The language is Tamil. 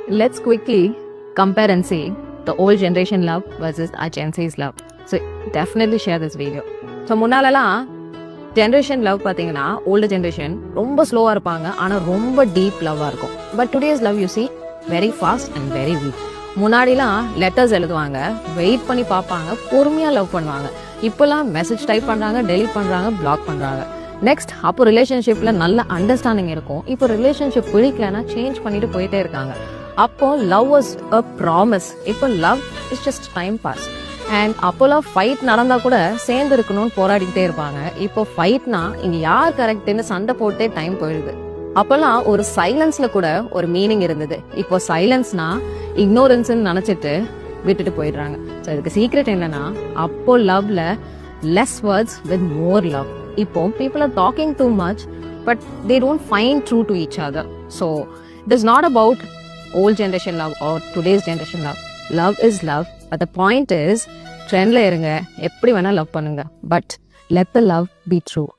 let's quickly compare and see the old generation love versus our Gen Z's love. So definitely share this video. So முன்னாலலாம் ஜென்ரேஷன் லவ் பார்த்தீங்கன்னா ஓல்டு ஜென்ரேஷன் ரொம்ப ஸ்லோவாக இருப்பாங்க, ஆனால் ரொம்ப டீப் லவ்வாக இருக்கும். But today's love you see very fast and very weak. முன்னாடிலாம் லெட்டர்ஸ் எழுதுவாங்க, வெயிட் பண்ணி பார்ப்பாங்க, பொறுமையாக லவ் பண்ணுவாங்க. இப்போலாம் மெசேஜ் டைப் பண்ணுறாங்க, டெலிட் பண்ணுறாங்க, பிளாக் பண்ணுறாங்க. நெக்ஸ்ட் அப்போ ரிலேஷன்ஷிப்பில் நல்ல அண்டர்ஸ்டாண்டிங் இருக்கும். இப்போ ரிலேஷன்ஷிப் பிடிக்கலன்னா சேஞ்ச் பண்ணிட்டு போயிட்டே இருக்காங்க. அப்போ லவ் வாஸ் அ ப்ராமிஸ், இப்போ love is just time pass. And அப்போலாம் ஃபைட் நடந்தால் கூட சேர்ந்து இருக்கணும்னு போராடிக்கிட்டே இருப்பாங்க. இப்போ ஃபைட்னா இங்கே யார் கரெக்டுன்னு சண்டை போட்டே டைம் போயிடுது. அப்போல்லாம் ஒரு சைலன்ஸில் கூட ஒரு மீனிங் இருந்தது. இப்போ சைலன்ஸ்னா இக்னோரன்ஸ்ன்னு நினச்சிட்டு விட்டுட்டு போயிடுறாங்க. ஸோ இதுக்கு சீக்ரெட் என்னன்னா, அப்போ லவ்ல less words with more love. இப்போ people are talking too much but they don't find true to each other. So it is not about old generation love or today's generation love. Love is love, but the point is ட்ரெண்ட்ல இருங்க, எப்படி வேணா லவ் பண்ணுங்க, but let the love be true.